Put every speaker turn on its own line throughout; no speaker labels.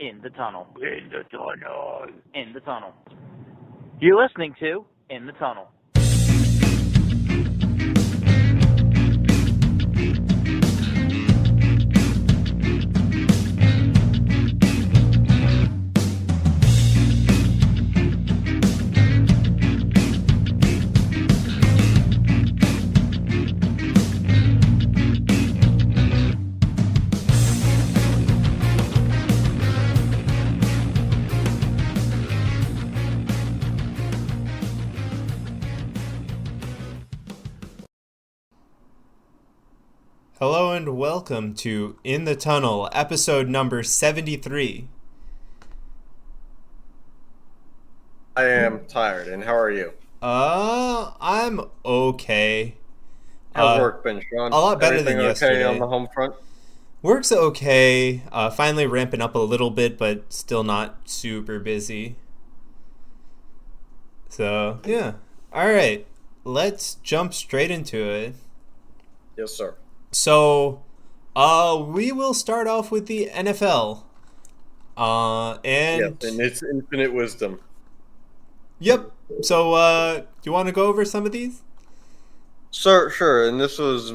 In the tunnel. In the tunnel. In the tunnel. You're listening to In the Tunnel.
Hello and welcome to In the Tunnel, episode number 73.
I am tired, and how are you?
I'm okay.
How's work been, Sean?
A lot better than
Everything
yesterday.
okay on the home front?
Work's okay. Finally ramping up a little bit, but still not super busy. So, yeah. Alright, let's jump straight into it.
Yes, sir.
So, we will start off with the NFL. And
Yes, and its infinite wisdom.
Yep. So, do you want to go over some of these?
Sure. And this was,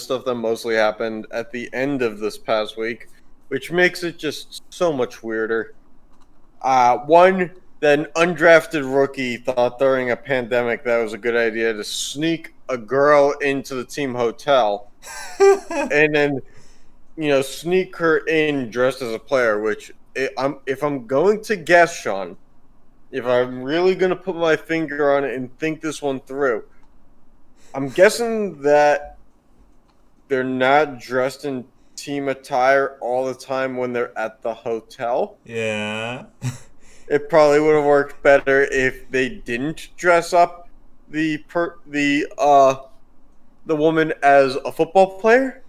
stuff that mostly happened at the end of this past week, which makes it just so much weirder. One, that an undrafted rookie thought during a pandemic that it was a good idea to sneak a girl into the team hotel and then, sneak her in dressed as a player, which if I'm going to guess, Sean, if I'm really going to put my finger on it and think this one through, I'm guessing that they're not dressed in team attire all the time when they're at the hotel.
Yeah.
It probably would have worked better if they didn't dress up the woman as a football player.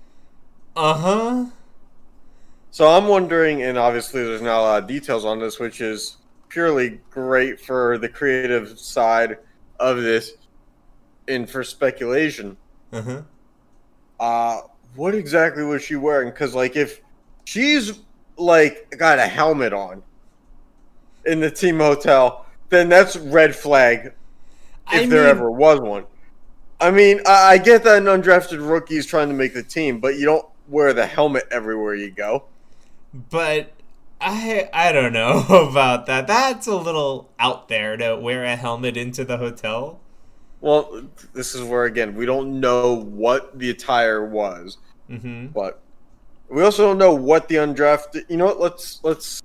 Uh-huh.
So I'm wondering, and obviously there's not a lot of details on this, which is purely great for the creative side of this and for speculation.
Uh-huh.
What exactly was she wearing? Because, if she's, got a helmet on in the team hotel, then that's red flag if there ever was one. I mean, I get that an undrafted rookie is trying to make the team, but you don't wear the helmet everywhere you go.
But I don't know about that. That's a little out there to wear a helmet into the hotel.
Well, this is where, again, we don't know what the attire was.
Mm-hmm.
But we also don't know what the undrafted... You know what? Let's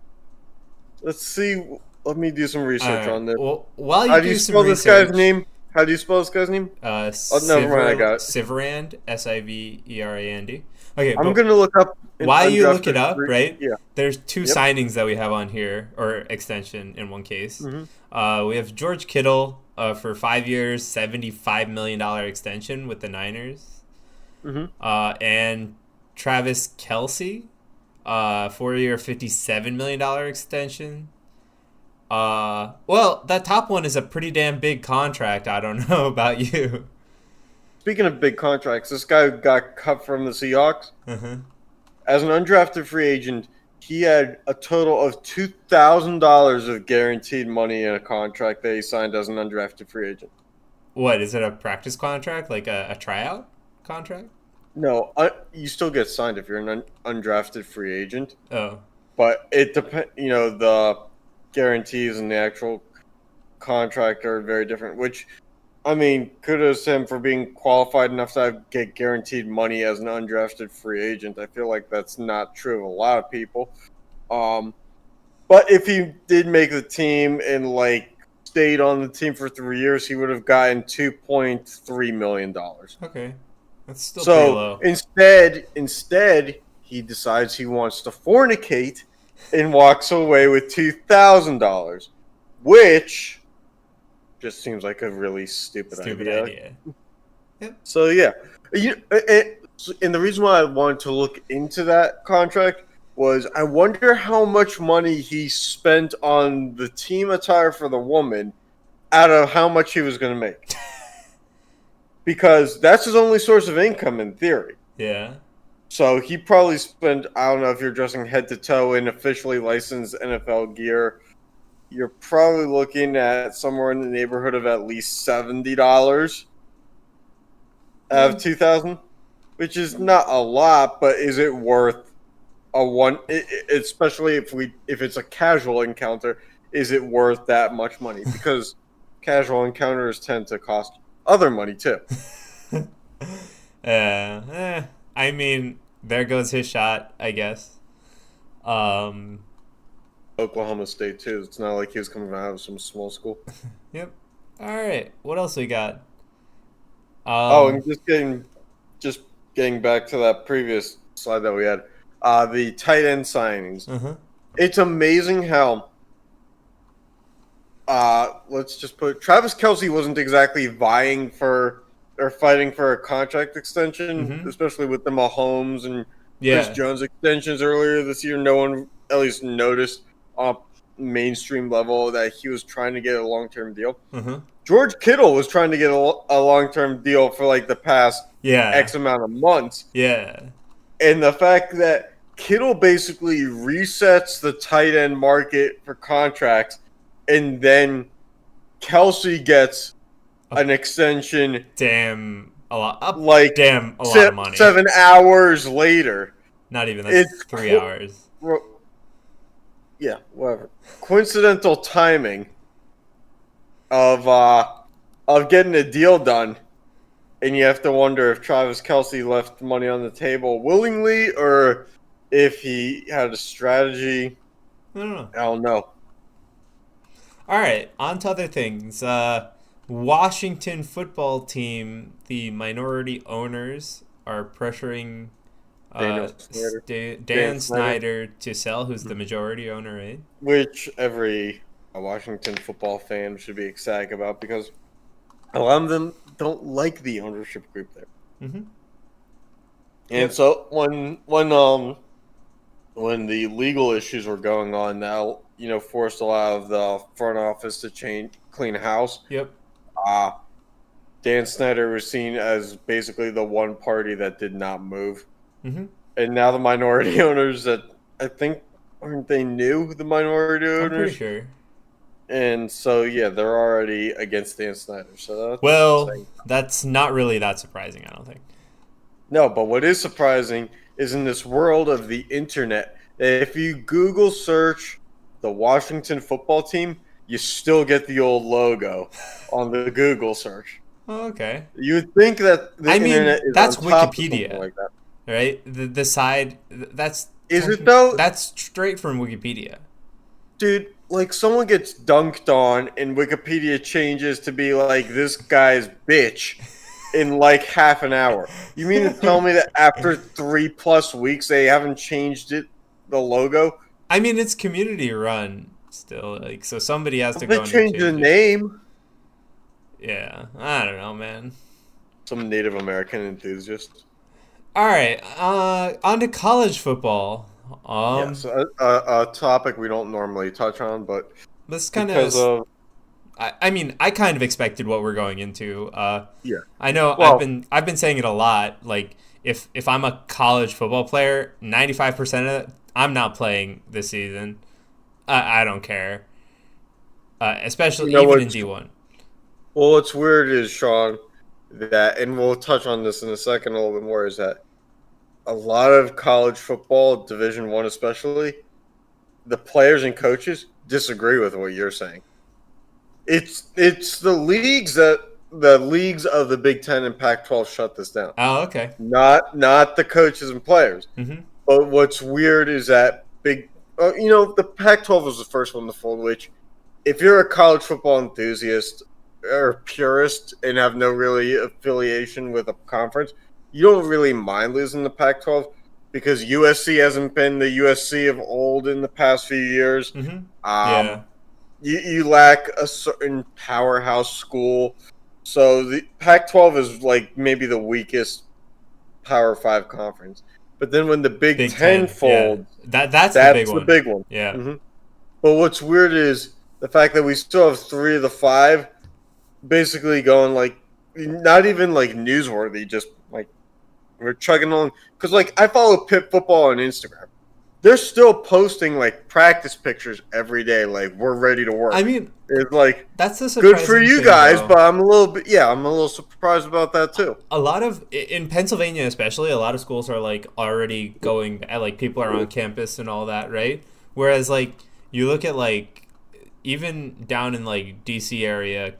see. Let me do some research on this.
Well, while you
How do you
do some
spell this
research,
guy's name? How do you spell this guy's name? Never mind, I got it.
Siverand, Siverand. Okay,
I'm going to look up...
While you look it up, right?
Yeah.
There's two signings that we have on here, or extension in one case.
Mm-hmm.
We have George Kittle for 5 years, $75 million extension with the Niners.
Mm-hmm.
And Travis Kelce, 4-year, $57 million extension. Well, that top one is a pretty damn big contract. I don't know about you.
Speaking of big contracts, this guy got cut from the Seahawks.
Uh-huh.
As an undrafted free agent, he had a total of $2,000 of guaranteed money in a contract that he signed as an undrafted free agent.
What, is it a practice contract, like a tryout contract?
No, you still get signed if you're an undrafted free agent.
Oh.
But it depends, the guarantees and the actual contract are very different, which, I mean, kudos to him for being qualified enough to get guaranteed money as an undrafted free agent. I feel like that's not true of a lot of people. But if he did make the team and, stayed on the team for 3 years, he would have gotten $2.3 million.
Okay. That's still pretty low.
Instead, he decides he wants to fornicate and walks away with $2,000, which just seems like a really stupid idea.
Yep.
So, yeah. And the reason why I wanted to look into that contract was I wonder how much money he spent on the team attire for the woman out of how much he was going to make. Because that's his only source of income in theory.
Yeah.
So he probably spent, I don't know if you're dressing head to toe in officially licensed NFL gear. You're probably looking at somewhere in the neighborhood of at least $70 out of 2,000, which is not a lot, but is it worth especially if it's a casual encounter, is it worth that much money? Because casual encounters tend to cost other money too.
I mean, there goes his shot, I guess.
Oklahoma State too. It's not like he was coming out of some small school.
Yep. All right. What else we got?
And just getting back to that previous slide that we had, the tight end signings.
Uh-huh.
It's amazing how. Let's just put Travis Kelce wasn't exactly vying for or fighting for a contract extension, especially with the Mahomes and Chris Jones extensions earlier this year. No one at least noticed on mainstream level that he was trying to get a long-term deal. George Kittle was trying to get a long-term deal for like the past X amount of months.
Yeah.
And the fact that Kittle basically resets the tight end market for contracts, and then Kelce gets an extension.
A lot of money.
7 hours later.
Not even. That's 3 hours.
Yeah, whatever. Coincidental timing of getting a deal done, and you have to wonder if Travis Kelce left money on the table willingly or if he had a strategy.
I don't know.
I don't know.
All right, on to other things. Washington football team, the minority owners are pressuring Dan Snyder to sell, who's the majority owner, right?
Which every Washington football fan should be ecstatic about, because a lot of them don't like the ownership group there. And so when the legal issues were going on, now forced a lot of the front office to clean house. Dan Snyder was seen as basically the one party that did not move. And now the minority owners that I think aren't they new, the minority owners?
I'm pretty sure.
And so they're already against Dan Snyder. So
that's not really that surprising, I don't think.
No, but what is surprising is in this world of the internet, if you Google search the Washington football team, you still get the old logo on the Google search.
Oh, okay.
You would think that the internet is
that's
on top
Wikipedia,
of like that.
Right? The side that's
is it though?
That's straight from Wikipedia,
dude. Like someone gets dunked on, and Wikipedia changes to be like this guy's bitch in like half an hour. You mean to tell me that after 3+ weeks they haven't changed the logo?
I mean, it's community run still, like, so somebody has to go and
change the name.
Yeah, I don't know, man.
Some Native American enthusiast.
All right, on to college football.
So a topic we don't normally touch on, but
this kind of. I mean, I kind of expected what we're going into. I know. Well, I've been saying it a lot. Like, if I'm a college football player, 95% of it, I'm not playing this season. I don't care. Especially even in D1.
Well, what's weird is, Sean, that, and we'll touch on this in a second a little bit more, is that a lot of college football, Division I especially, the players and coaches disagree with what you're saying. It's the leagues of the Big Ten and Pac-12 shut this down.
Oh, okay.
Not the coaches and players. But what's weird is that the Pac-12 was the first one to fold, which if you're a college football enthusiast or purist and have no really affiliation with a conference, you don't really mind losing the Pac-12 because USC hasn't been the USC of old in the past few years. You lack a certain powerhouse school. So the Pac-12 is like maybe the weakest Power 5 conference. But then when the Big Ten folds,
that's the
big one.
Yeah.
But what's weird is the fact that we still have 3 of the 5 basically going like not even like newsworthy, just like We're chugging along because, like, I follow Pitt football on Instagram. They're still posting like practice pictures every day. Like, we're ready to work.
I mean,
it's like
that's the
good for you
thing,
guys,
though.
but I'm a little surprised about that too.
A lot of in Pennsylvania, especially, a lot of schools are like already going. Like people are on campus and all that, right? Whereas like you look at like even down in like DC area,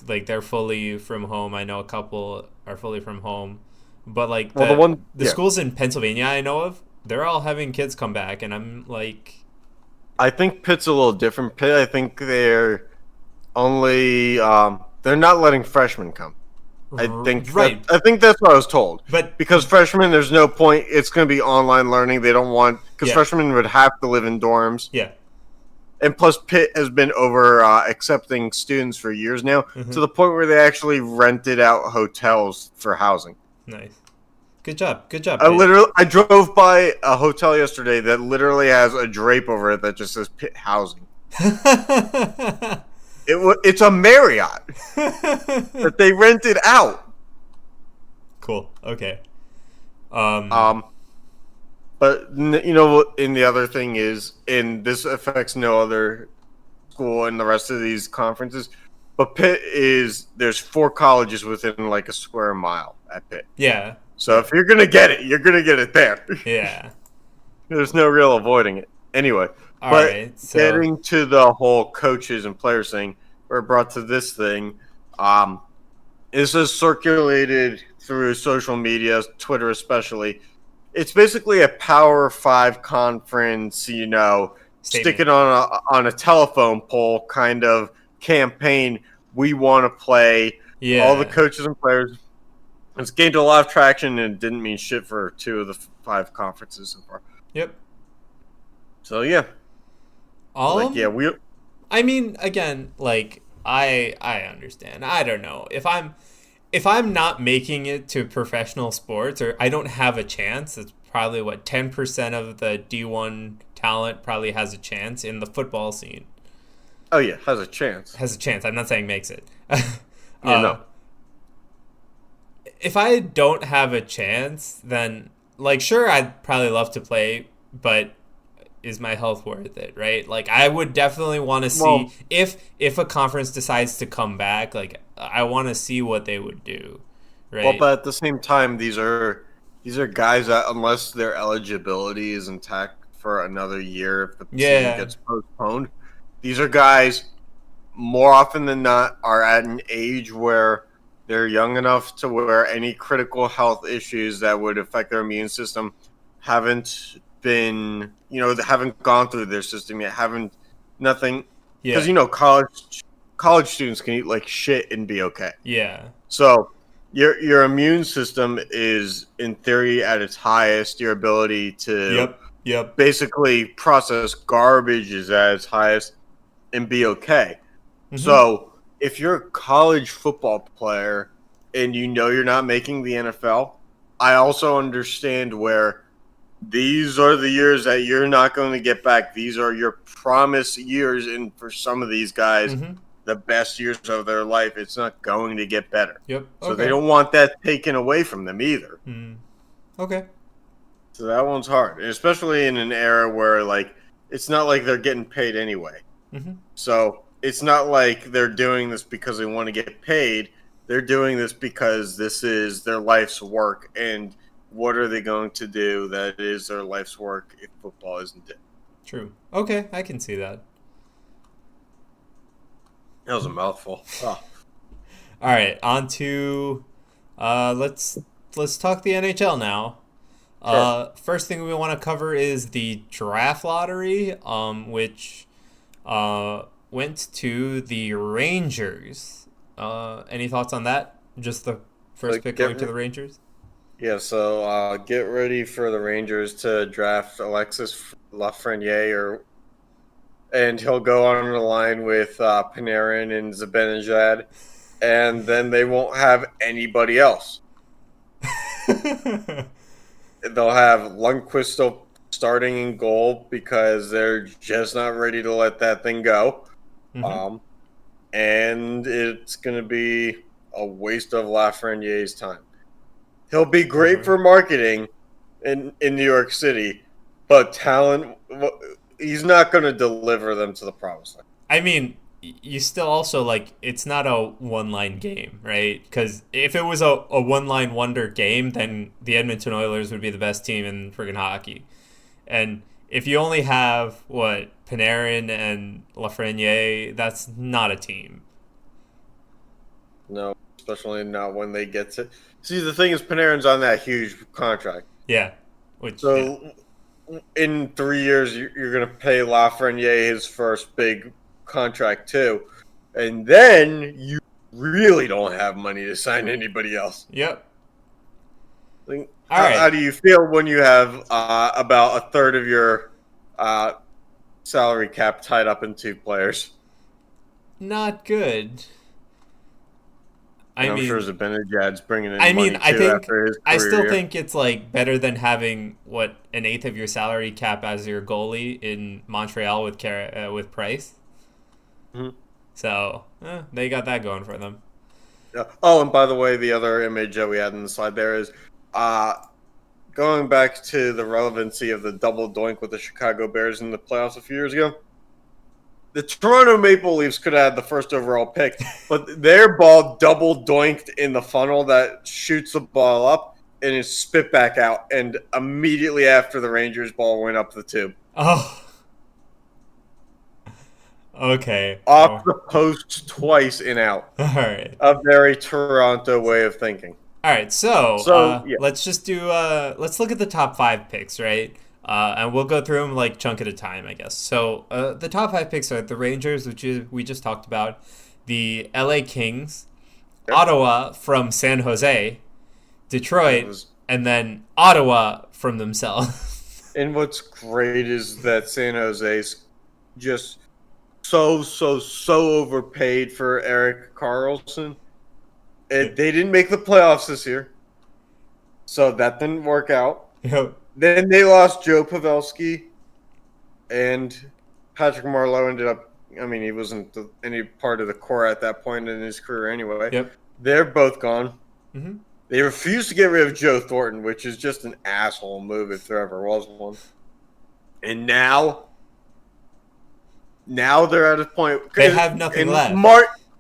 like they're fully from home. I know a couple are fully from home, but like the schools in Pennsylvania I know of, they're all having kids come back, and I'm like,
I think Pitt's a little different. Pitt, I think they're only they're not letting freshmen come. I think that's what I was told.
But
because freshmen, there's no point. It's going to be online learning. They don't want because freshmen would have to live in dorms.
Yeah.
And plus, Pitt has been over accepting students for years now, to the point where they actually rented out hotels for housing.
Nice. Good job.
I drove by a hotel yesterday that literally has a drape over it that just says Pitt housing. It's a Marriott that they rented out.
Cool. Okay.
But you know, and the other thing is, and this affects no other school in the rest of these conferences, but Pitt there's 4 colleges within like a square mile at Pitt.
Yeah.
So if you're gonna get it, you're gonna get it there.
Yeah. There's
no real avoiding it. Anyway, getting to the whole coaches and players thing, we're brought to this thing. This is circulated through social media, Twitter especially. It's basically a Power 5 conference, you know, sticking on a telephone pole kind of campaign. We want to play.
Yeah.
All the coaches and players. It's gained a lot of traction and didn't mean shit for 2 of the 5 conferences so far.
Yep.
So yeah.
I mean, again, like I understand. I don't know if I'm not making it to professional sports, or I don't have a chance. It's probably 10% of the D1 talent probably has a chance in the football scene.
Oh yeah, has a chance.
I'm not saying makes it.
No.
If I don't have a chance, then like sure, I'd probably love to play, but is my health worth it, right? Like I would definitely want to see if a conference decides to come back, like I want to see what they would do, right?
Well, but at the same time, these are guys that, unless their eligibility is intact for another year, if the season gets postponed, these are guys more often than not are at an age where they're young enough to where any critical health issues that would affect their immune system haven't been, haven't gone through their system yet. Nothing. Because, college students can eat like shit and be okay.
Yeah.
So your immune system is, in theory, at its highest. Your ability to basically process garbage is at its highest and be okay. Mm-hmm. So if you're a college football player and you're not making the NFL, I also understand where these are the years that you're not going to get back. These are your promised years, and for some of these guys, the best years of their life. It's not going to get better.
Yep.
So they don't want that taken away from them either.
Mm. Okay.
So that one's hard, and especially in an era where, like, it's not like they're getting paid anyway.
Mm-hmm.
So it's not like they're doing this because they want to get paid. They're doing this because this is their life's work, and what are they going to do that is their life's work if football isn't it?
True. Okay, I can see that.
That was a mouthful. Oh.
All right, on to let's talk the NHL now.
Sure.
First thing we want to cover is the draft lottery, which went to the Rangers. Any thoughts on that? Just the first pick going to the Rangers?
Yeah, so get ready for the Rangers to draft Alexis Lafreniere, and he'll go on the line with Panarin and Zibanejad, and then they won't have anybody else. They'll have Lundqvist still starting in goal because they're just not ready to let that thing go. Mm-hmm. And it's going to be a waste of Lafreniere's time. He'll be great for marketing in New York City, but talent, he's not going to deliver them to the promised land.
I mean, you still also, like, it's not a one-line game, right? Because if it was a one-line wonder game, then the Edmonton Oilers would be the best team in friggin' hockey. And if you only have, Panarin and Lafreniere, that's not a team.
No, especially not when they get to... See, the thing is, Panarin's on that huge contract.
Yeah.
In 3 years, you're going to pay Lafreniere his first big contract too, and then you really don't have money to sign anybody else.
Yep.
How do you feel when you have about a third of your salary cap tied up in 2 players?
Not good.
I'm sure Zibanejad's bringing in
I
money too after his career.
I still think it's like better than having an eighth of your salary cap as your goalie in Montreal with Price.
Mm-hmm.
So they got that going for them.
Yeah. Oh, and by the way, the other image that we had in the slide there is going back to the relevancy of the double doink with the Chicago Bears in the playoffs a few years ago. The Toronto Maple Leafs could have had the first overall pick, but their ball double doinked in the funnel that shoots the ball up and is spit back out. And immediately after, the Rangers ball went up the tube.
Oh. Okay.
Off the post twice and out.
All right.
A very Toronto way of thinking.
All right. So
yeah.
let's just do let's look at the top 5 picks, right? And we'll go through them like chunk at a time, I guess. So the top 5 picks are the Rangers, which we just talked about, the LA Kings, yep. Ottawa from San Jose, Detroit, and then Ottawa from themselves.
And what's great is that San Jose's just so overpaid for Erik Karlsson. They didn't make the playoffs this year, so that didn't work out.
Yep.
Then they lost Joe Pavelski, and Patrick Marleau ended up, he wasn't any part of the core at that point in his career anyway.
Yep.
They're both gone.
Mm-hmm.
They refused to get rid of Joe Thornton, which is just an asshole move if there ever was one. And now they're at a point...
They have nothing left.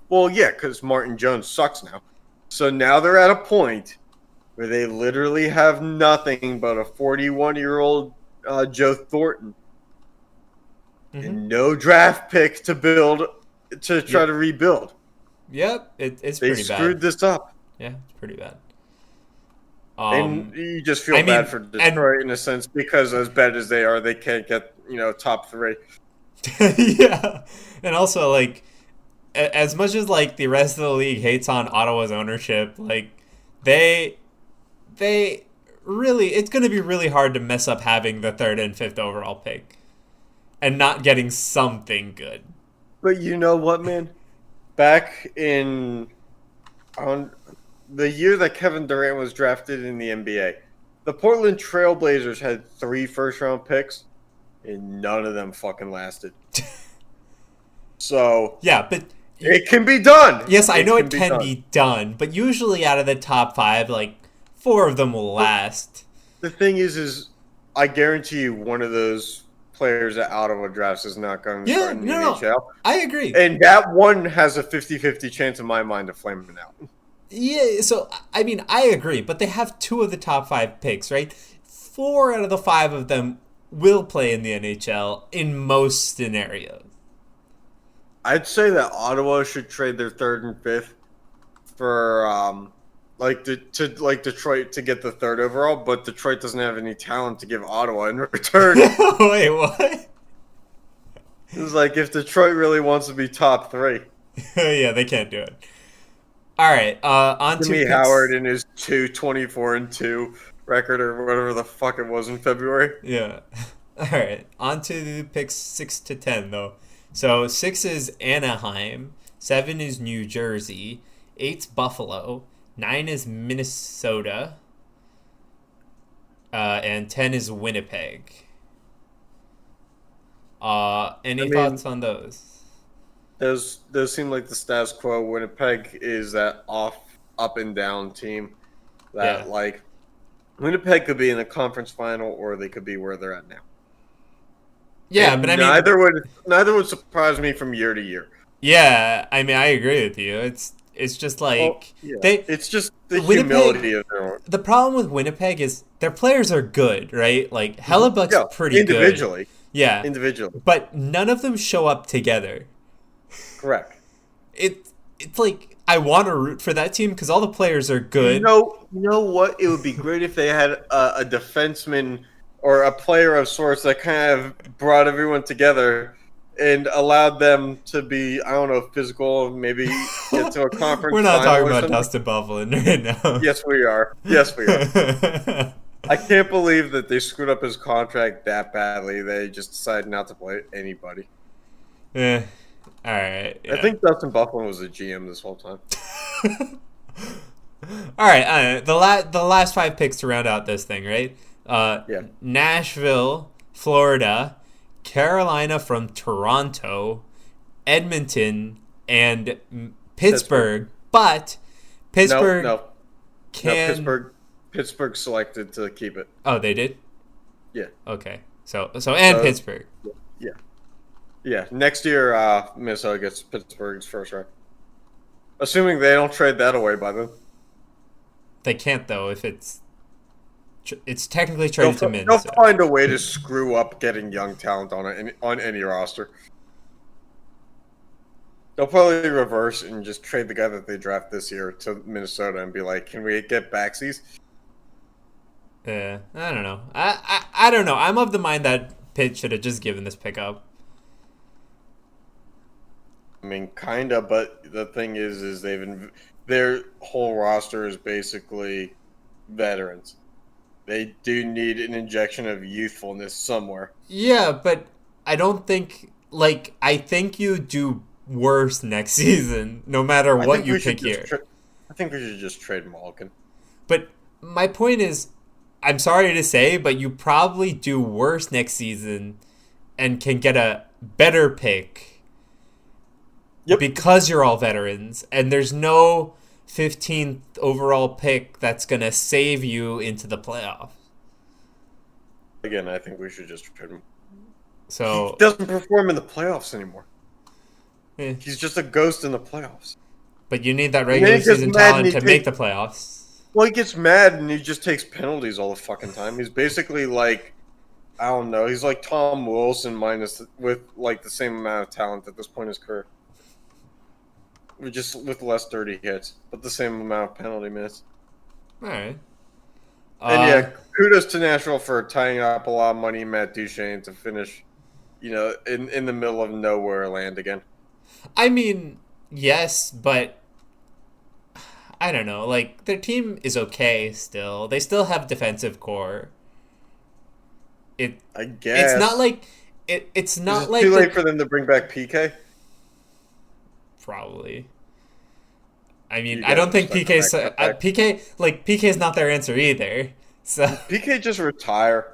Because Martin Jones sucks now. So now they're at a point where they literally have nothing but a 41-year-old Joe Thornton and no draft pick to try to rebuild.
Yep, it's pretty bad. They
screwed this up.
Yeah, it's pretty bad.
And you just feel bad for Detroit in a sense because as bad as they are, they can't get top 3.
Yeah, and also like as much as like the rest of the league hates on Ottawa's ownership, like they really, it's going to be really hard to mess up having the 3rd and 5th overall pick and not getting something good.
But you know what, man? Back on the year that Kevin Durant was drafted in the NBA, the Portland Trail Blazers had 3 first-round picks, and none of them fucking lasted. So
yeah, but
it can be done.
Yes, I know it can be done, but usually out of the top 5, like 4 of them will last.
The thing is I guarantee you one of those players that Ottawa drafts is not going to start in the NHL.
I agree.
And that one has a 50-50 chance in my mind of flaming out.
Yeah, so, I agree, but they have 2 of the top 5 picks, right? 4 out of the 5 of them will play in the NHL in most scenarios.
I'd say that Ottawa should trade their 3rd and 5th for Detroit to get the 3rd overall, but Detroit doesn't have any talent to give Ottawa in return.
Wait, what?
It's like if Detroit really wants to be top 3.
Yeah, they can't do it. All right, on to
Jimmy Howard and his 24-2 record or whatever the fuck it was in February.
Yeah. All right, on to picks 6 to 10 though. So 6 is Anaheim, 7 is New Jersey, 8's Buffalo, 9 is Minnesota, and 10 is Winnipeg. Any thoughts on those?
Those seem like the status quo. Winnipeg is that up and down team. that like Winnipeg could be in the conference final, or they could be where they're at now.
Yeah,
and
but I mean,
neither would surprise me from year to year.
Yeah, I mean, I agree with you. It's just like
it's just the
Winnipeg,
humility of their own.
The problem with Winnipeg is their players are good, right? Like Hellebuck's pretty
individually.
Good. Yeah.
Individually.
But none of them show up together.
Correct.
It's like I want to root for that team because all the players are good.
You know what? It would be great if they had a defenseman or a player of sorts that kind of brought everyone together and allowed them to be, I don't know, physical, maybe get to a conference.
We're not talking about Dustin Byfuglien right now.
Yes, we are. Yes, we are. I can't believe that they screwed up his contract that badly. They just decided not to play anybody.
Yeah. All right. Yeah.
I think Dustin Byfuglien was a GM this whole time.
All right. The last 5 picks to round out this thing, right? Nashville, Florida, Carolina from Toronto, Edmonton, and Pittsburgh. But Pittsburgh
Pittsburgh selected to keep it.
Oh, they did?
Yeah.
Okay. So Pittsburgh.
Yeah. Next year, Minnesota gets Pittsburgh's first round. Assuming they don't trade that away by then.
They can't, though, if it's technically traded to Minnesota.
They'll find a way to screw up getting young talent on any roster. They'll probably reverse and just trade the guy that they draft this year to Minnesota and be like, "Can we get backsies?"
Yeah, I don't know. I don't know. I'm of the mind that Pitt should have just given this pickup.
I mean, kinda, but the thing is their whole roster is basically veterans. They do need an injection of youthfulness somewhere.
Yeah, but I don't think I think you do worse next season, no matter what you pick here.
I think we should just trade Malkin.
But my point is, I'm sorry to say, but you probably do worse next season and can get a better pick.
Yep.
Because you're all veterans, and there's no 15th overall pick that's going to save you into the playoffs.
Again, I think we should just trade him.
So
he doesn't perform in the playoffs anymore.
Eh.
He's just a ghost in the playoffs.
But you need that regular season talent to make the playoffs.
Well, he gets mad and he just takes penalties all the fucking time. He's basically like, I don't know, he's like Tom Wilson with like the same amount of talent at this point in his career. Just with less dirty hits, but the same amount of penalty minutes.
All right.
And kudos to Nashville for tying up a lot of money in Matt Duchene to finish, in the middle of nowhere land again.
I mean, yes, but I don't know. Like, their team is okay still. They still have defensive core.
I guess.
It's not like... It's not like...
too late for them to bring back PK?
Probably. I mean, I don't think PK's... PK's not their answer either. So
PK just retire.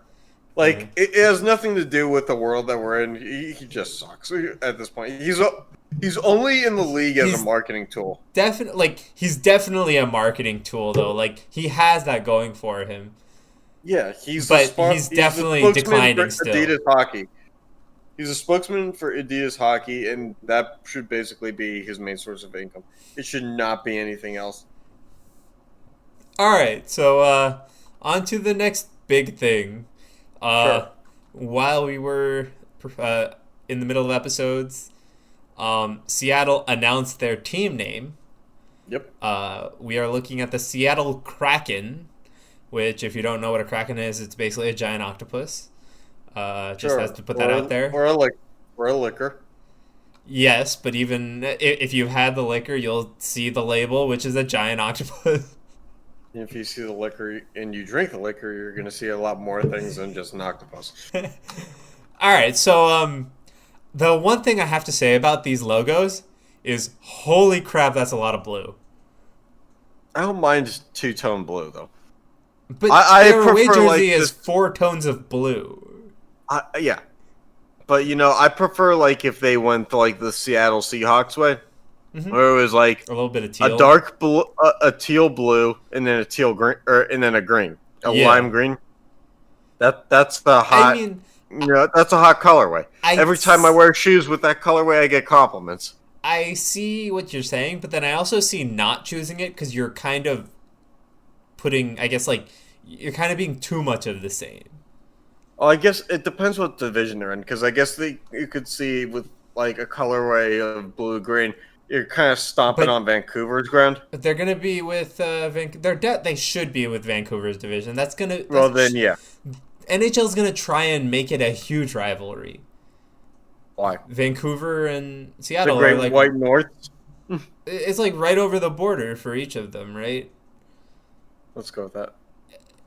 It has nothing to do with the world that we're in. He just sucks at this point. He's only in the league as a marketing tool.
He's definitely a marketing tool, though. Like, he has that going for him.
Yeah, he's
definitely declining still.
Adidas Hockey. He's a spokesman for Adidas Hockey, and that should basically be his main source of income. It should not be anything else.
All right, so on to the next big thing.
Sure.
While we were in the middle of episodes, Seattle announced their team name.
Yep.
We are looking at the Seattle Kraken, which, if you don't know what a Kraken is, it's basically a giant octopus. Just has to put that out there.
Or a liquor.
Yes, but even if you've had the liquor, you'll see the label, which is a giant octopus.
If you see the liquor and you drink the liquor, you're going to see a lot more things than just an octopus.
All right, so the one thing I have to say about these logos is, holy crap, that's a lot of blue.
I don't mind two-tone blue, though.
But their away jersey is 4 tones of blue.
Yeah. But, I prefer, if they went, the Seattle Seahawks way. where it was like
a little bit of
a
teal.
dark blue, a teal blue, and then a teal green, and then a green, a lime green. That's the hot.
I mean,
that's a hot colorway. Every time I wear shoes with that colorway, I get compliments.
I see what you're saying, but then I also see not choosing it because you're kind of putting, I guess, like, you're kind of being too much of the same.
Well, I guess it depends what division they're in, because I guess you could see with like a colorway of blue-green, you're kind of stomping on Vancouver's ground.
But they're gonna be with Vancouver. They should be with Vancouver's division.
Well, then yeah.
NHL's gonna try and make it a huge rivalry.
Why?
Vancouver and Seattle
the Great
are like
White North.
It's like right over the border for each of them, right?
Let's go with that.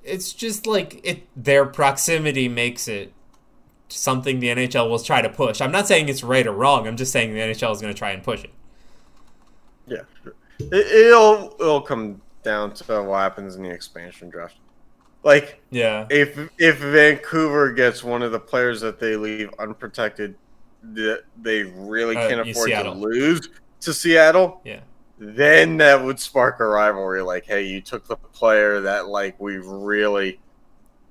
It's just like their proximity makes it something the NHL will try to push. I'm not saying it's right or wrong. I'm just saying the NHL is going to try and push it.
Yeah, sure. It'll come down to what happens in the expansion draft. Like,
yeah,
if Vancouver gets one of the players that they leave unprotected, that they really can't afford to lose to Seattle.
Yeah.
Then that would spark a rivalry. Like, hey, you took the player that like we've really,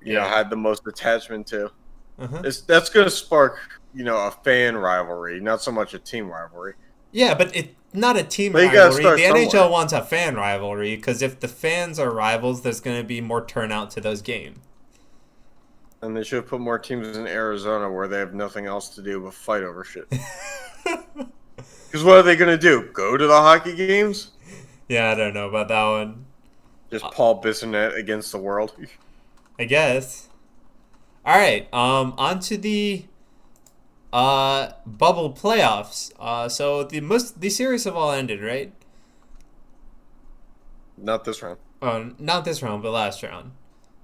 you know, had the most attachment to. That's going to spark, a fan rivalry, not so much a team rivalry.
Yeah, but not a team rivalry. The NHL wants a fan rivalry because if the fans are rivals, there's going to be more turnout to those games.
And they should have put more teams in Arizona where they have nothing else to do but fight over shit. Because what are they going to do? Go to the hockey games?
Yeah, I don't know about that one.
Just Paul Bissonnette against the world?
I guess. All right, on to the bubble playoffs. So the series have all ended, right?
Not this round.
Not this round, but last round.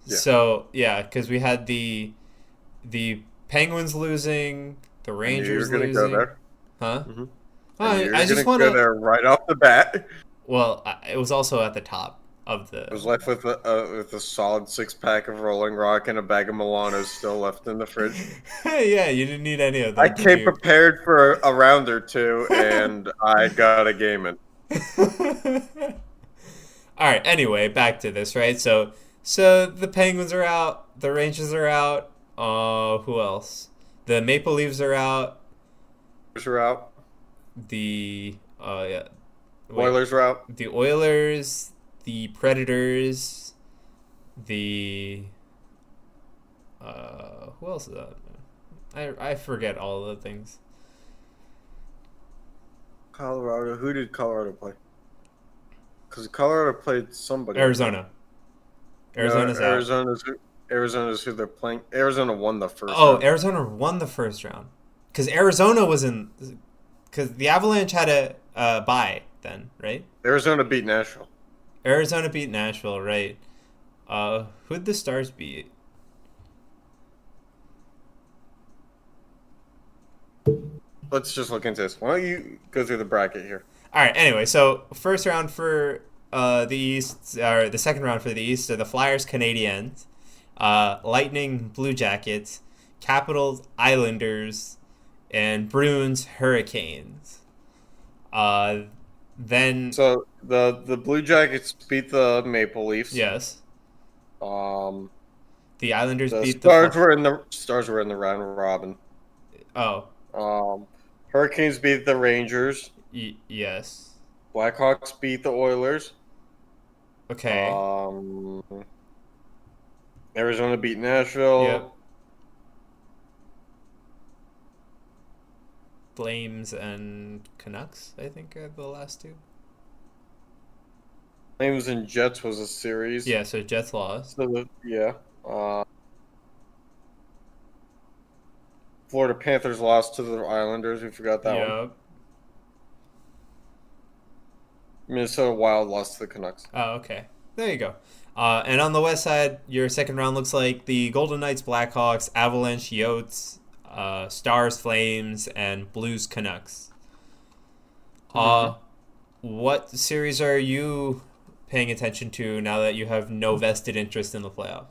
Yeah.
So yeah, because we had the Penguins losing, the Rangers losing.
You're gonna go there,
huh?
Mm-hmm.
I just want to
go there right off the bat.
Well, it was also at the top of the.
I was left with a solid 6-pack of Rolling Rock and a bag of Milanos still left in the fridge.
Yeah, you didn't need any of them.
I came prepared for a round or two, and I got a game in.
All right. Anyway, back to this, right? So the Penguins are out. The Rangers are out. Who else? The Maple Leafs are out.
Are out.
The
Oilers are out.
The Oilers, the Predators, the who else is that? I forget all the things.
Colorado. Who did Colorado play? Because Colorado played somebody.
Arizona. Arizona's out.
Arizona's who they're playing. Arizona won the first round.
Oh, Arizona won the first round. Because Arizona was in... Because the Avalanche had a bye then, right?
Arizona beat Nashville.
Arizona beat Nashville, right. Who'd the Stars beat?
Let's just look into this. Why don't you go through the bracket here?
All right, anyway, so first round for the East, or the second round for the East, are the Flyers, Canadiens, Lightning, Blue Jackets, Capitals, Islanders, and Bruins, Hurricanes. Then
so the Blue Jackets beat the Maple Leafs.
Yes.
The
Islanders beat
Stars the Stars were in the round robin.
Oh.
Hurricanes beat the Rangers.
Yes.
Blackhawks beat the Oilers.
Okay.
Arizona beat Nashville.
Yep. Flames and Canucks, I think, are the last two.
Flames and Jets was a series.
Yeah, so Jets lost.
Yeah. Florida Panthers lost to the Islanders. We forgot that one. Minnesota Wild lost to the Canucks.
Oh, okay. There you go. And on the west side, your second round looks like the Golden Knights, Blackhawks, Avalanche, Yotes, Stars, Flames, and Blues, Canucks. What series are you paying attention to now that you have no vested interest in the playoffs?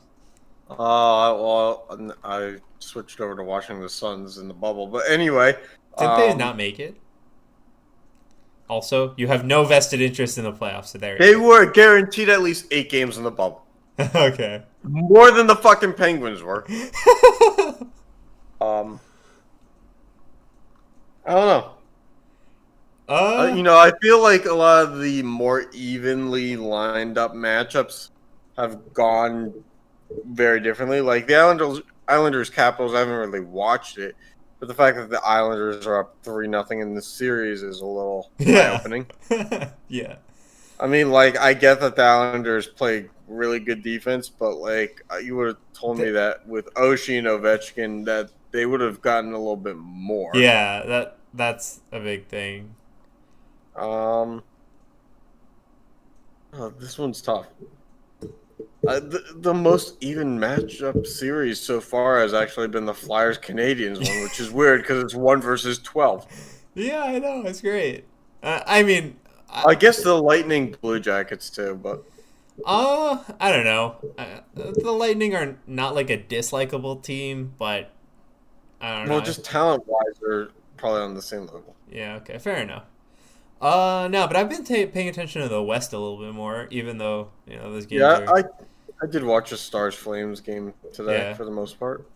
Well, I switched over to watching the Suns in the bubble. But anyway.
Did they not make it? Also, you have no vested interest in the playoffs. So there.
They were guaranteed at least 8 games in the bubble.
Okay.
More than the fucking Penguins were. I don't know. I feel like a lot of the more evenly lined up matchups have gone very differently. Like the Islanders Capitals, I haven't really watched it, but the fact that the Islanders are up 3-0 in this series is a little eye-opening.
Yeah.
I mean, like, I get that the Islanders play really good defense, but like, you would have told me that with Oshie and Ovechkin that they would have gotten a little bit more.
Yeah, that's a big thing.
This one's tough. The most even matchup series so far has actually been the Flyers-Canadiens one, which is weird because it's 1 versus 12.
Yeah, I know. It's great. I mean...
I guess the Lightning Blue Jackets too, but...
I don't know. The Lightning are not like a dislikable team, but I don't know.
Well, just talent-wise, they're probably on the same level.
Yeah, okay, fair enough. No, but I've been paying attention to the West a little bit more, even though those games.
Yeah, I did watch a Stars Flames game today for the most part.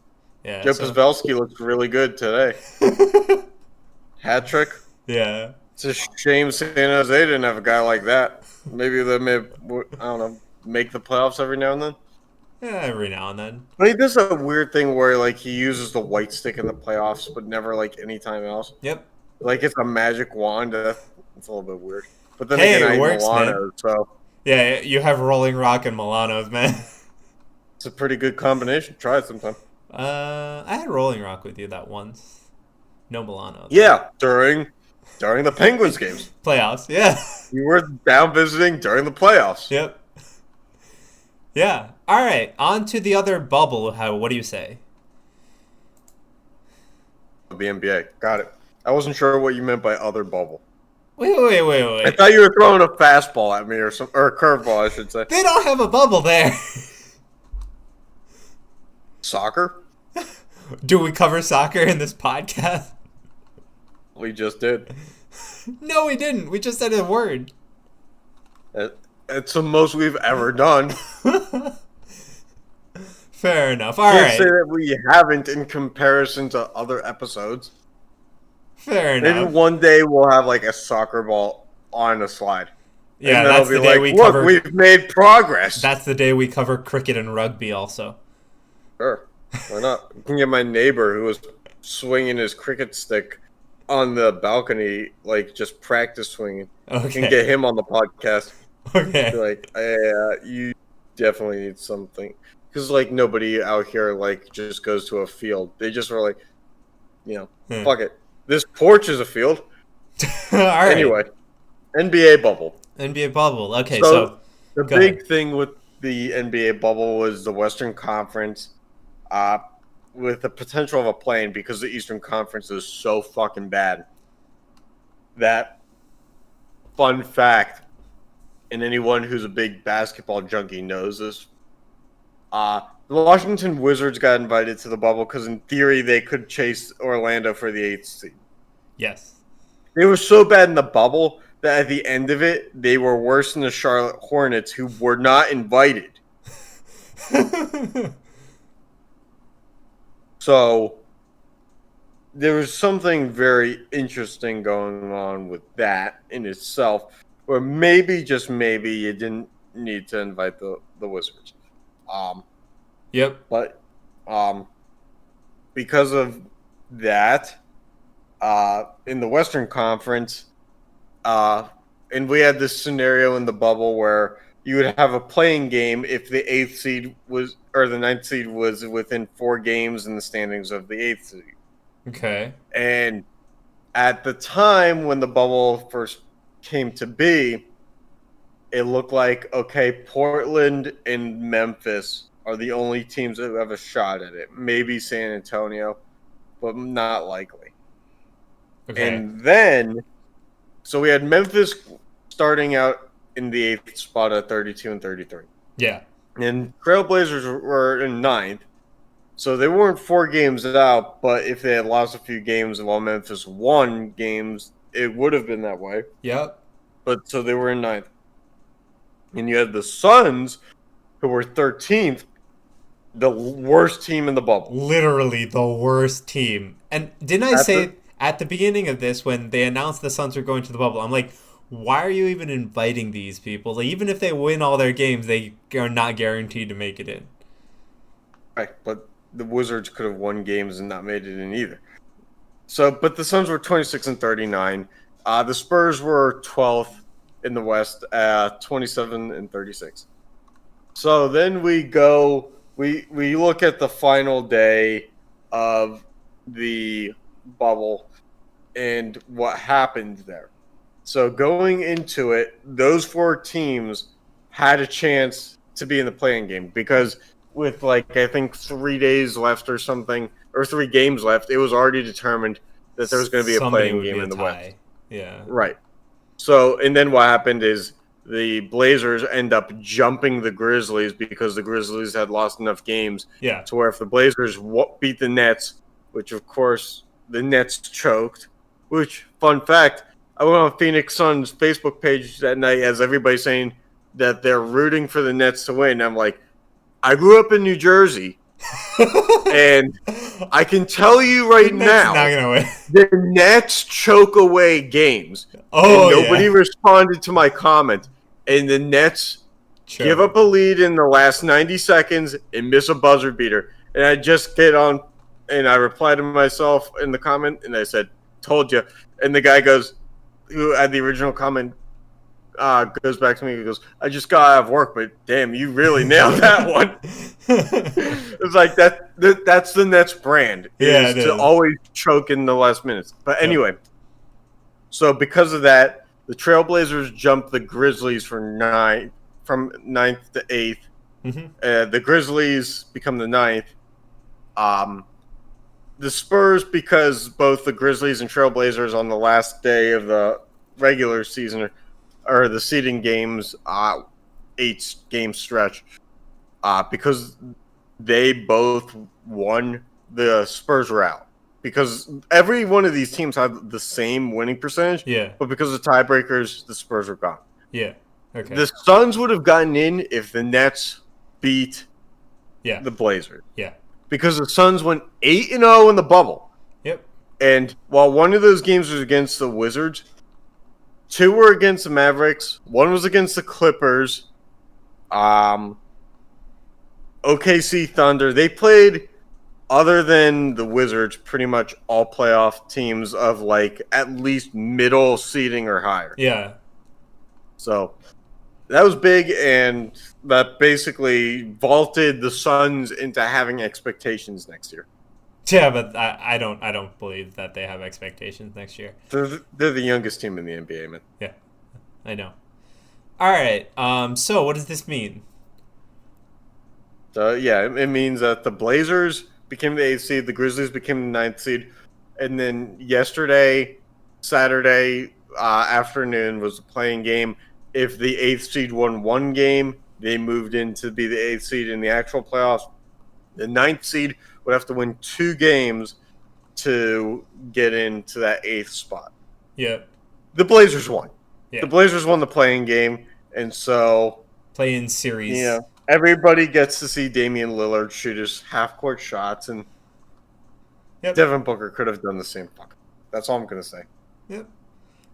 Yeah,
Joe Pavelski looks really good today. Hat trick.
Yeah.
It's a shame San Jose didn't have a guy like that. Maybe they may, I don't know, make the playoffs every now and then.
Yeah, every now and then.
But he does a weird thing where like he uses the white stick in the playoffs, but never like any time else.
Yep.
Like it's a magic wand. It's a little bit weird. But then
hey,
again,
it works,
Milano,
man.
So
yeah, you have Rolling Rock and Milanos, man.
It's a pretty good combination. Try it sometime.
I had Rolling Rock with you that once. No Milano.
Yeah, during the Penguins games.
Playoffs, yeah.
You were down visiting during the playoffs.
Yep. Yeah. All right. On to the other bubble. What do you say?
The NBA. Got it. I wasn't sure what you meant by other bubble.
Wait.
I thought you were throwing a fastball at me or a curveball, I should say.
They don't have a bubble there.
Soccer?
Do we cover soccer in this podcast?
We just did.
No, we didn't. We just said a word.
It's the most we've ever done.
Fair enough. All right.
Say that we haven't in comparison to other episodes.
Fair enough.
Maybe one day we'll have like a soccer ball on a slide.
Yeah, that's the day we cover.
Look, we've made progress.
That's the day we cover cricket and rugby also.
Sure. Why not? You can get my neighbor who was swinging his cricket stick on the balcony, like just practice swinging.
Okay.
You can get him on the podcast.
Okay.
Be like, you definitely need something. Because, like, nobody out here, like, just goes to a field. They just were like, fuck it. This porch is a field.
All right.
Anyway, NBA bubble.
NBA bubble. Okay, so
the big thing with the NBA bubble was the Western Conference with the potential of a play-in because the Eastern Conference is so fucking bad. That, fun fact, and anyone who's a big basketball junkie knows this, the Washington Wizards got invited to the bubble because in theory they could chase Orlando for the 8th seed.
Yes.
They were so bad in the bubble that at the end of it, they were worse than the Charlotte Hornets, who were not invited. So there was something very interesting going on with that in itself, where maybe, just maybe, you didn't need to invite the Wizards.
Yep.
But because of that, in the Western Conference, and we had this scenario in the bubble where you would have a playing game if the 8th seed was, or the 9th seed was within 4 games in the standings of the 8th seed.
Okay.
And at the time when the bubble first came to be, it looked like, okay, Portland and Memphis are the only teams that have a shot at it. Maybe San Antonio, but not likely.
Okay.
And then, so we had Memphis starting out in the 8th spot at 32 and 33.
Yeah.
And Trailblazers were in 9th. So they weren't 4 games out, but if they had lost a few games while Memphis won games, it would have been that way.
Yep.
But so they were in 9th. And you had the Suns, who were 13th, the worst team in the bubble.
Literally the worst team. And didn't I say at the beginning of this, when they announced the Suns were going to the bubble, I'm like, why are you even inviting these people? Like, even if they win all their games, they are not guaranteed to make it in.
Right, but the Wizards could have won games and not made it in either. So, but the Suns were 26-39. The Spurs were 12th in the West at 27-36. So then we look at the final day of the bubble and what happened there. So going into it, those 4 teams had a chance to be in the play-in game because with I think 3 days left or something, or 3 games left, it was already determined that there was going to be a play-in game in the West.
Yeah.
Right. So, and then what happened is the Blazers end up jumping the Grizzlies because the Grizzlies had lost enough games to where if the Blazers beat the Nets, which of course the Nets choked, which, fun fact, I went on Phoenix Suns Facebook page that night as everybody saying that they're rooting for the Nets to win. I'm like, I grew up in New Jersey, and I can tell you right now, the Nets choke away games. Oh, and nobody responded to my comment, and the Nets give up a lead in the last 90 seconds and miss a buzzer beater. And I just get on, and I reply to myself in the comment, and I said, "Told you." And the guy goes, who had the original comment, goes back to me and goes, I just got out of work, but damn, you really nailed that one. It's like that's the Nets brand. Is to always choke in the last minutes. But anyway, so because of that, the Trailblazers jumped the Grizzlies from 9th to 8th. Mm-hmm. The Grizzlies become the 9th. The Spurs, because both the Grizzlies and Trailblazers on the last day of the regular season or the seeding games, 8-game stretch, because they both won, the Spurs were out. Because every one of these teams had the same winning percentage, but because of tiebreakers, the Spurs were gone.
Yeah, okay.
The Suns would have gotten in if the Nets beat the Blazers.
Yeah.
Because the Suns went 8-0 in the bubble.
Yep.
And while one of those games was against the Wizards, 2 were against the Mavericks. 1 was against the Clippers. OKC Thunder. They played, other than the Wizards, pretty much all playoff teams of at least middle seeding or higher.
Yeah.
So that was big, and that basically vaulted the Suns into having expectations next year.
Yeah, but I don't believe that they have expectations next year.
They're the youngest team in the NBA, man.
Yeah, I know. All right. So what does this mean?
So it means that the Blazers became the 8th seed, the Grizzlies became the 9th seed, and then Saturday afternoon was the playing game. If the 8th seed won 1 game, they moved in to be the 8th seed in the actual playoffs. The 9th seed would have to win 2 games to get into that 8th spot.
Yeah.
The Blazers won.
Yeah.
The Blazers won the playing game, and so
play-in series.
Yeah. Everybody gets to see Damian Lillard shoot his half-court shots, and Devin Booker could have done the same. That's all I'm going to say.
Yep.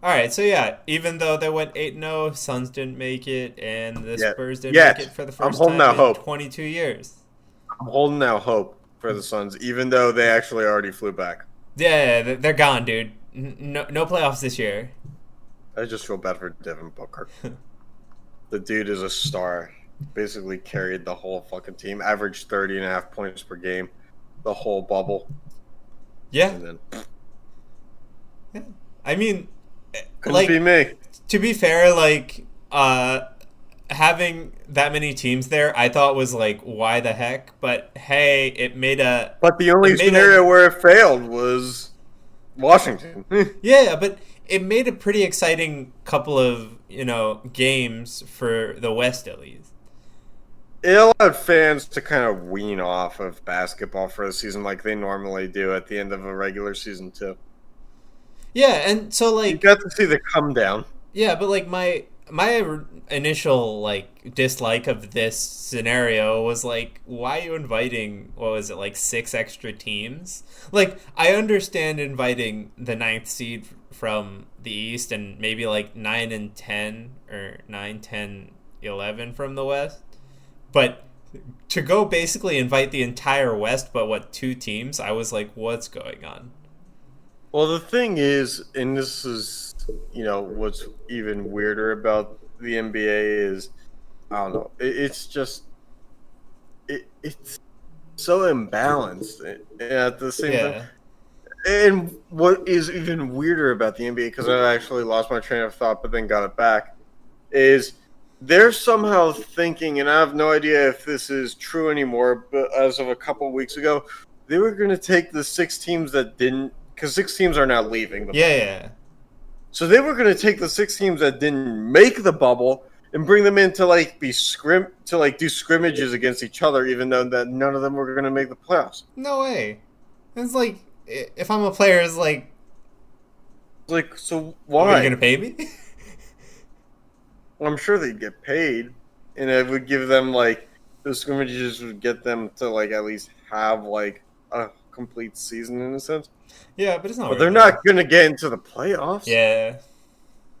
All right, so even though they went 8-0, Suns didn't make it, and the Spurs didn't make it for the first time in 22 years.
I'm holding out hope for the Suns, even though they actually already flew back.
Yeah, they're gone, dude. No playoffs this year.
I just feel bad for Devin Booker. The dude is a star. Basically carried the whole fucking team. Averaged 30.5 points per game. The whole bubble.
Yeah.
And then,
yeah. I mean,
couldn't be me.
To be fair, having that many teams there, I thought was why the heck? But hey, it made a.
But the only scenario where it failed was Washington.
Yeah, but it made a pretty exciting couple of games for the West at least.
it allowed fans to kind of wean off of basketball for the season like they normally do at the end of a regular season too.
Yeah, and so
You
like
got to see the come down.
yeah, but like my initial like dislike of this scenario was like, why are you inviting, what was it, like 6 extra teams? Like, I understand inviting the ninth seed from the East and maybe like 9 and 10 or 9, 10, 11 from the West, but to go basically invite the entire West, but what, 2 teams? I was like, what's going on?
Well, the thing is, and this is, what's even weirder about the NBA is, I don't know, it's just, it's so imbalanced at the same time.
Yeah.
And what is even weirder about the NBA, because I actually lost my train of thought, but then got it back, is they're somehow thinking, and I have no idea if this is true anymore, but as of a couple weeks ago, they were going to take the 6 teams that didn't, because 6 teams are now leaving the bubble.
Yeah.
So they were going to take the 6 teams that didn't make the bubble and bring them in to like do scrimmages against each other, even though that none of them were going to make the playoffs.
No way. It's like, if I'm a player, it's like,
So
are you
why?
gonna pay me?
I'm sure they'd get paid, and it would give them like those scrimmages would get them to like at least have like a complete season in a sense.
Yeah, but it's not.
But
Really
they're not going to get into the playoffs.
Yeah.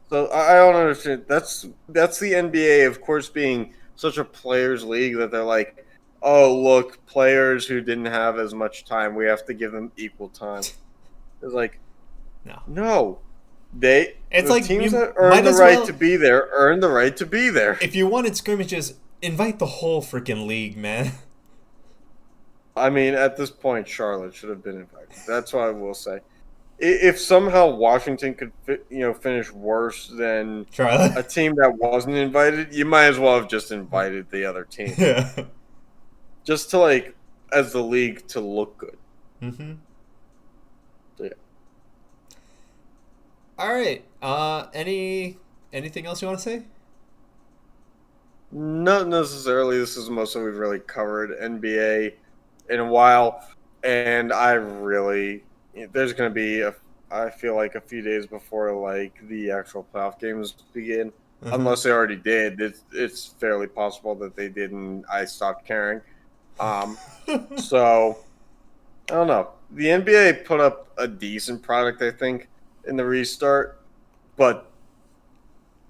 So I don't understand. That's the NBA, of course, being such a players' league that they're like, oh look, players who didn't have as much time, we have to give them equal time. It's like, no.
It's
the
like
teams
you
that earn the
might as
right
well,
to be there earn the right to be there.
if you wanted scrimmages, invite the whole freaking league, man.
I mean, at this point, Charlotte should have been invited. That's what I will say. If somehow Washington could, finish worse than
Charlotte.
a team that wasn't invited, you might as well have just invited the other team,
Yeah.
just to like, as the league, to look good.
Mm-hmm.
So, yeah.
All right. Anything else you want to say?
Not necessarily. This is most of we've really covered NBA in a while, and there's going to be I feel like a few days before like the actual playoff games begin, unless they already did. It's fairly possible that they didn't. I stopped caring. So I don't know. The NBA put up a decent product, I think, in the restart, but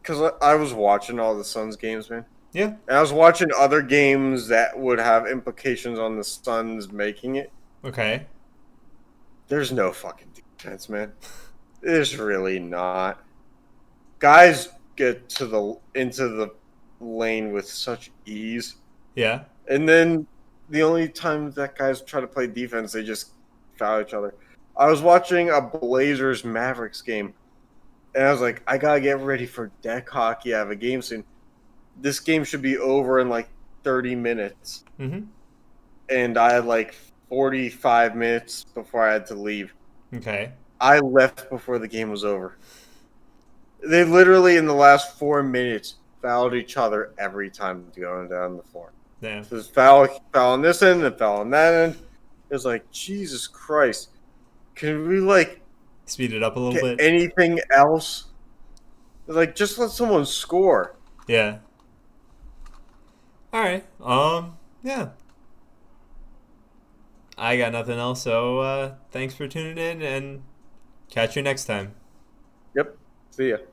because I was watching all the Suns games, man.
Yeah.
And I was watching other games that would have implications on the Suns making it.
Okay.
There's no fucking defense, man. There's really not. Guys get into the lane with such ease.
Yeah.
And then the only time that guys try to play defense, they just foul each other. I was watching a Blazers Mavericks game, and I was like, I gotta get ready for deck hockey. I have a game soon. This game should be over in like 30 minutes.
Mm-hmm.
And I had like 45 minutes before I had to leave.
Okay.
I left before the game was over. They literally, in the last 4 minutes, fouled each other every time going down the floor.
Yeah.
So there's foul on this end and foul on that end. It was like, Jesus Christ. Can we, like,
speed it up a little
get
bit?
anything else? Like, just let someone score.
Yeah. All right. Yeah. I got nothing else, so thanks for tuning in, and catch you next time.
Yep. See ya.